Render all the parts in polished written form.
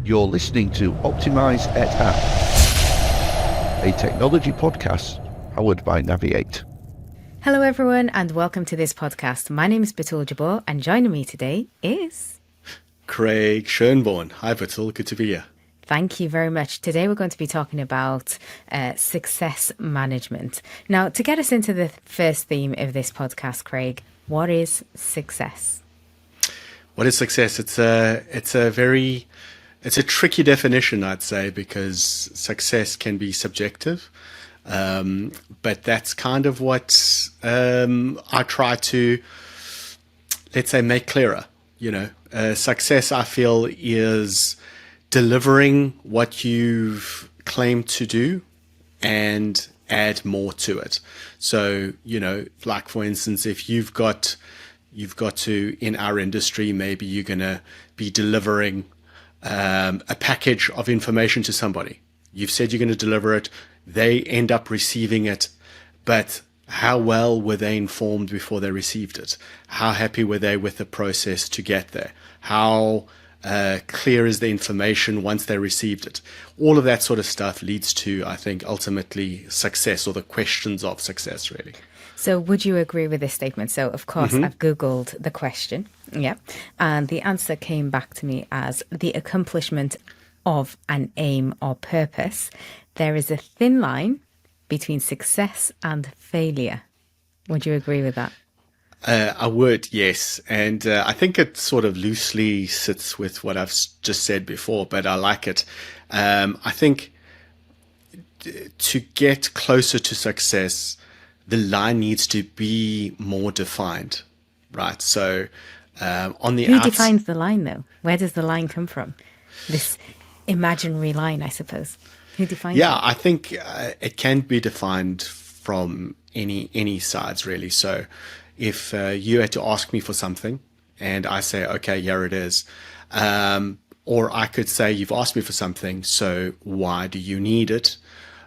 You're listening to Optimise et App, a technology podcast powered by Naviate. Hello everyone and welcome to this podcast. My name is Bettool Jabur and joining me today is... Craig Schonborn. Hi Bettool, good to be here. Thank you very much. Today we're going to be talking about success management. Now, to get us into the first theme of this podcast, Craig, what is success? What is success? It's a tricky definition, I'd say, because success can be subjective. But that's kind of what I try to, let's say, make clearer. Success, I feel, is delivering what you've claimed to do and add more to it. So, like for instance, if you've got to, in our industry, maybe you're going to be delivering a package of information to somebody. You've said you're going to deliver it. They end up receiving it, but how well were they informed before they received it? How happy were they with the process to get there? How clear is the information once they received it? All of that sort of stuff leads to, I think, ultimately success, or the questions of success, really. So would you agree with this statement? So, of course, I've Googled the question, and the answer came back to me as the accomplishment of an aim or purpose. There is a thin line between success and failure. Would you agree with that? I would, yes. And I think it sort of loosely sits with what I've just said before, but I like it. I think to get closer to success, the line needs to be more defined, right? So on the Who defines the line, though? Where does the line come from? This imaginary line, I suppose. Who defines it? I think it can be defined from any sides, really. So if you had to ask me for something and I say, okay, here it is. Or I could say, you've asked me for something, so why do you need it?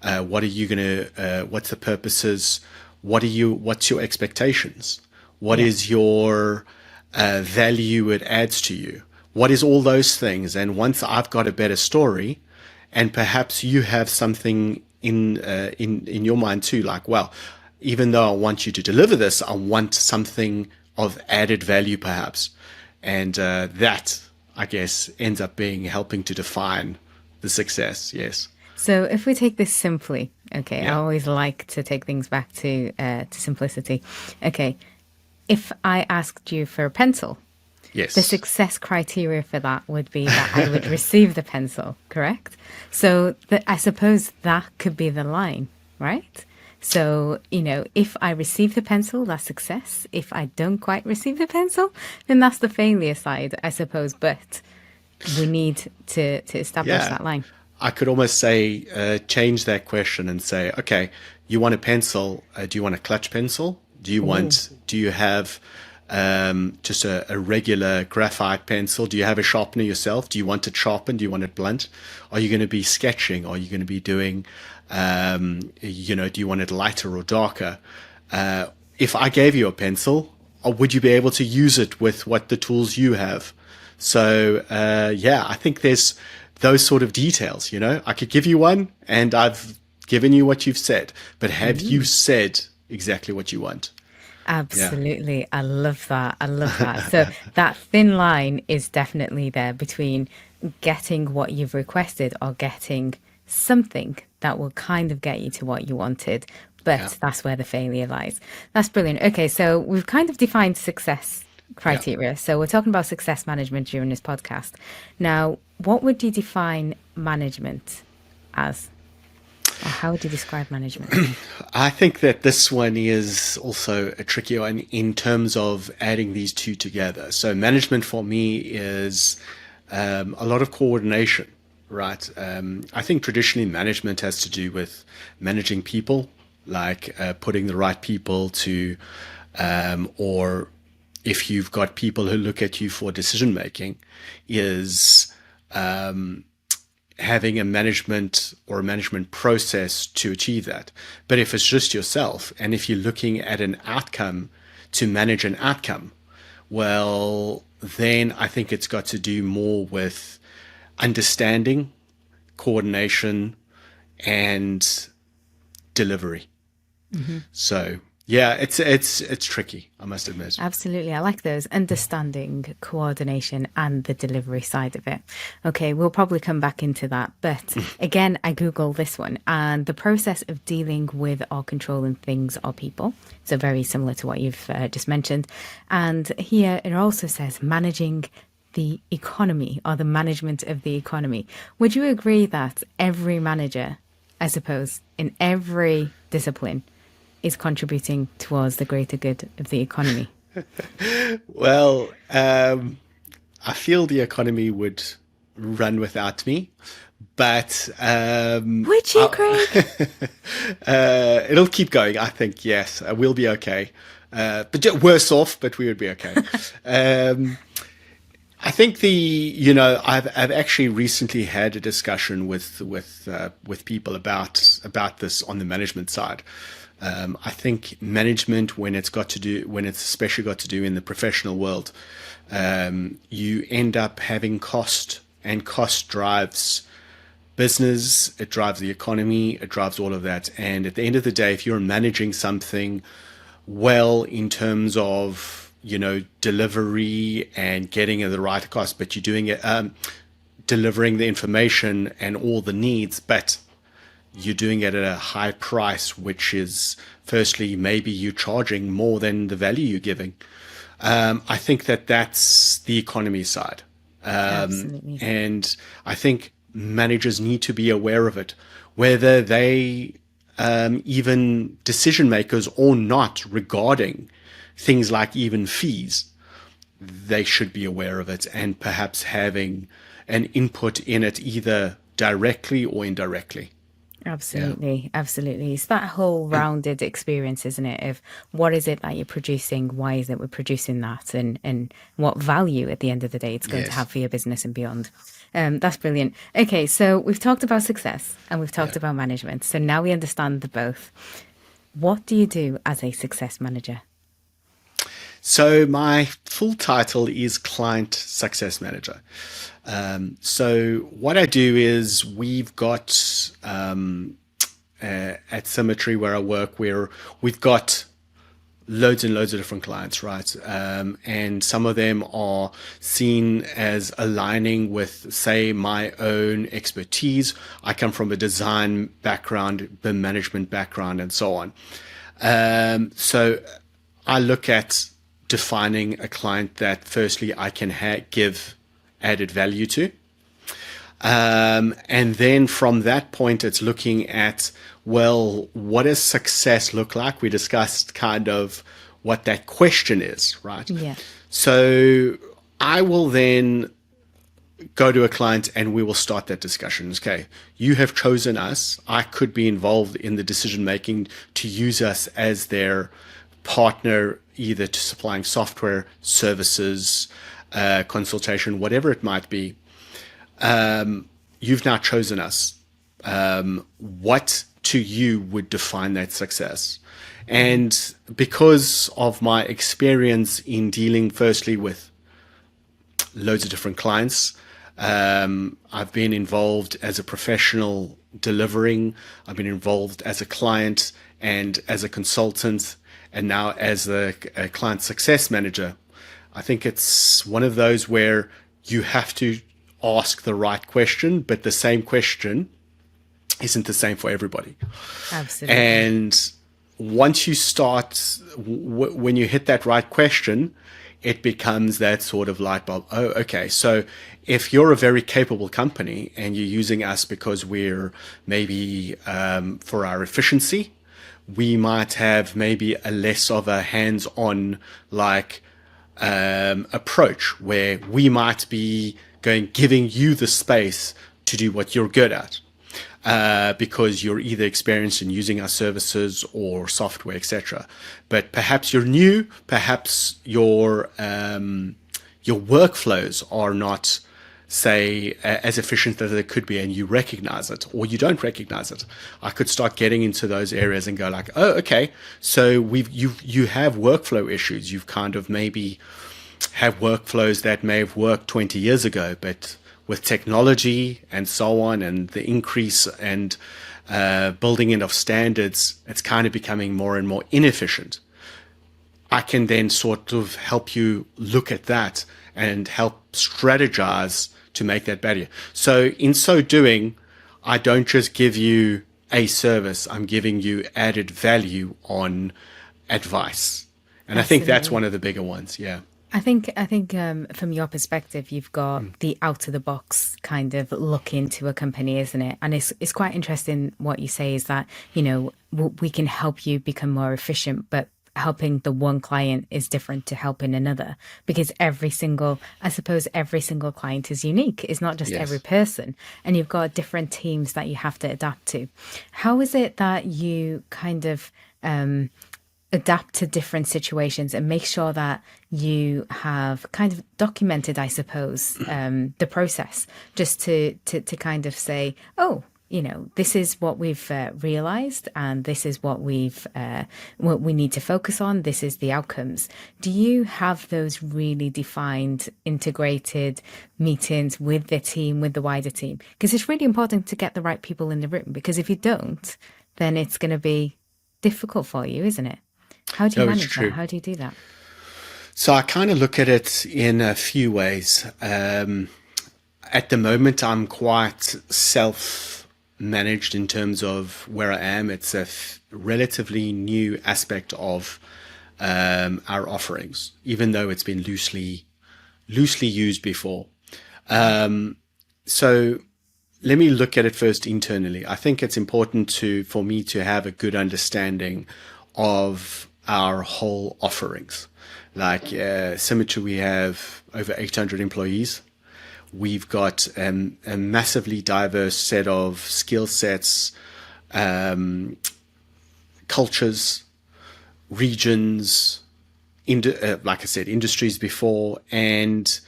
What are you going to, what's the purposes? What's your expectations? What is your value it adds to you? What is all those things? And once I've got a better story, and perhaps you have something in your mind too, like, well, even though I want you to deliver this, I want something of added value, perhaps. And that, I guess, ends up being helping to define the success. Yes. So if we take this simply, I always like to take things back to simplicity. Okay, if I asked you for a pencil, yes, the success criteria for that would be that I would receive the pencil, correct? So I suppose that could be the line, right? So, if I receive the pencil, that's success. If I don't quite receive the pencil, then that's the failure side, I suppose. But we need to establish that line. I could almost say, change that question and say, okay, you want a pencil. Do you want a clutch pencil? Do you have just a regular graphite pencil? Do you have a sharpener yourself? Do you want it sharpened? Do you want it blunt? Are you going to be sketching? Are you going to be doing, do you want it lighter or darker? If I gave you a pencil, would you be able to use it with what the tools you have? So, I think there's those sort of details, I could give you one and I've given you what you've said, but have you said exactly what you want? Absolutely. Yeah. I love that. So that thin line is definitely there between getting what you've requested or getting something that will kind of get you to what you wanted. But that's where the failure lies. That's brilliant. Okay, so we've kind of defined success criteria. So we're talking about success management during this podcast. Now, what would you define management as? Or how would you describe management? I think that this one is also a tricky one in terms of adding these two together. So management for me is a lot of coordination, right? I think traditionally management has to do with managing people, like putting the right people to, or if you've got people who look at you for decision making, is having a management or a management process to achieve that. But if it's just yourself, and if you're looking at an outcome to manage an outcome, well, then I think it's got to do more with understanding, coordination, and delivery. So yeah, it's tricky, I must admit. Absolutely. I like those: understanding, coordination, and the delivery side of it. Okay, we'll probably come back into that. But again, I Googled this one, and the process of dealing with or controlling things or people. So very similar to what you've just mentioned. And here it also says managing the economy, or the management of the economy. Would you agree that every manager, I suppose, in every discipline, is contributing towards the greater good of the economy? Well, I feel the economy would run without me, but Would you, Craig? it'll keep going. I think, yes, we'll be okay. But worse off, but we would be okay. I think I've actually recently had a discussion with people about this on the management side. I think management, when it's especially got to do in the professional world, you end up having cost, and cost drives business, it drives the economy, it drives all of that. And at the end of the day, if you're managing something well in terms of, delivery and getting at the right cost, but you're doing it, delivering the information and all the needs, but you're doing it at a high price, which is, firstly, maybe you're charging more than the value you're giving. I think that's the economy side. Absolutely. And I think managers need to be aware of it, whether they even decision makers or not, regarding things like even fees. They should be aware of it and perhaps having an input in it, either directly or indirectly. Absolutely. Absolutely. It's that whole rounded experience, isn't it? Of what is it that you're producing? Why is it we're producing that? And what value at the end of the day it's going to have for your business and beyond. That's brilliant. Okay, so we've talked about success and we've talked about management. So now we understand the both. What do you do as a success manager? So my full title is Client Success Manager. So what I do is, we've got at Symetri, where I work, where we've got loads and loads of different clients, right? And some of them are seen as aligning with, say, my own expertise. I come from a design background, the management background, and so on. So I look at defining a client that, firstly, I can give added value to. And then from that point, it's looking at, well, what does success look like? We discussed kind of what that question is, right? Yeah. So I will then go to a client and we will start that discussion. Okay, you have chosen us. I could be involved in the decision making to use us as their partner, either to supplying software, services, consultation, whatever it might be. You've now chosen us. What to you would define that success? And because of my experience in dealing, firstly, with loads of different clients, I've been involved as a professional delivering. I've been involved as a client and as a consultant, and now as a client success manager. I think it's one of those where you have to ask the right question, but the same question isn't the same for everybody. Absolutely. And once you start, when you hit that right question, it becomes that sort of light bulb. Oh, okay. So if you're a very capable company and you're using us because we're maybe for our efficiency, we might have maybe a less of a hands-on approach, where we might be giving you the space to do what you're good at, because you're either experienced in using our services or software, etc. But perhaps you're new, perhaps your workflows are not, say, as efficient as they could be, and you recognize it, or you don't recognize it. I could start getting into those areas and go like, oh, okay, so you have workflow issues. You've kind of maybe have workflows that may have worked 20 years ago, but with technology and so on, and the increase and building in of standards, it's kind of becoming more and more inefficient. I can then sort of help you look at that and help strategize to make that better. So in so doing, I don't just give you a service, I'm giving you added value on advice. And I think that's one of the bigger ones. Yeah. I think from your perspective, you've got the out of the box kind of look into a company, isn't it? And it's quite interesting what you say is that, you know, we can help you become more efficient, but helping the one client is different to helping another, because every single client is unique. It's not just every person, and you've got different teams that you have to adapt to. How is it that you kind of adapt to different situations and make sure that you have kind of documented, I suppose, the process, just to kind of say, oh, you know, this is what we've realized, and this is what we need to focus on. This is the outcomes. Do you have those really defined, integrated meetings with the team, with the wider team? Because it's really important to get the right people in the room, because if you don't, then it's going to be difficult for you, isn't it? How do you manage that? How do you do that? So I kind of look at it in a few ways. At the moment, I'm quite self-managed in terms of where I am. It's a relatively new aspect of our offerings, even though it's been loosely used before. So let me look at it first internally. I think it's important for me to have a good understanding of our whole offerings. Like Symetri, we have over 800 employees. We've got a massively diverse set of skill sets, cultures, regions, like I said, industries before, and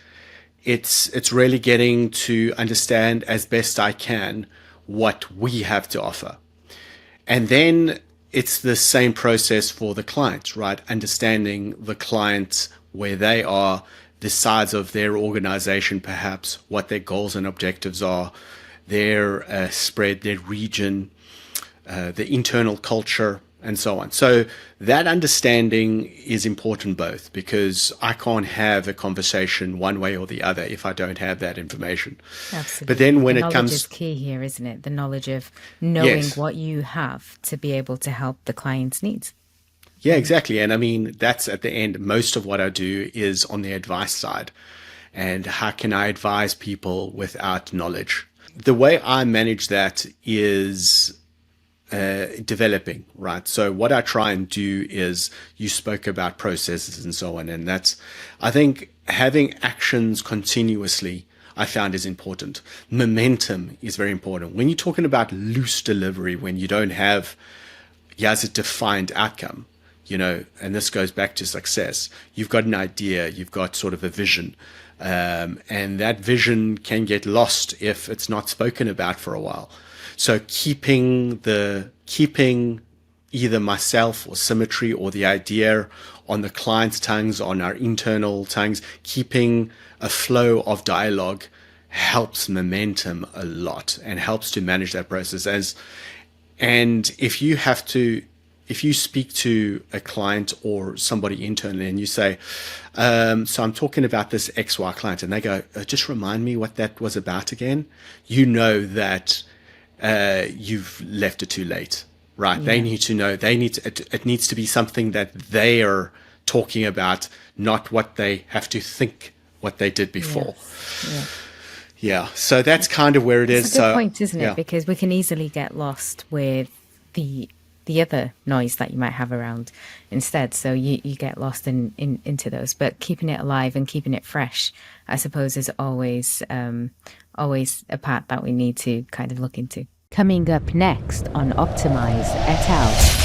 it's really getting to understand as best I can what we have to offer. And then it's the same process for the clients, right? Understanding the clients, where they are, the size of their organization, perhaps, what their goals and objectives are, their spread, their region, the internal culture, and so on. So that understanding is important both, because I can't have a conversation one way or the other if I don't have that information. Absolutely. But then when the it comes, knowledge is key here, isn't it? The knowledge of knowing what you have to be able to help the client's needs. Yeah, exactly. And I mean, that's at the end, most of what I do is on the advice side. And how can I advise people without knowledge? The way I manage that is developing, right? So what I try and do is, you spoke about processes and so on. And that's, I think having actions continuously, I found, is important. Momentum is very important. When you're talking about loose delivery, when you don't have, a defined outcome, you know, and this goes back to success. You've got an idea, you've got sort of a vision, and that vision can get lost if it's not spoken about for a while. So keeping either myself or Symetri or the idea on the client's tongues, on our internal tongues, keeping a flow of dialogue helps momentum a lot and helps to manage that process. And if you speak to a client or somebody internally and you say, so I'm talking about this XY client, and they go, just remind me what that was about again. You know that you've left it too late, right? Yeah. They need to know, it needs to be something that they are talking about, not what they have to think what they did before. Yes. Yeah. So that's kind of where it is. It's a good point, isn't it? Because we can easily get lost with the other noise that you might have around instead. So you get lost into those, but keeping it alive and keeping it fresh, I suppose, is always a part that we need to kind of look into. Coming up next on Optimise et al.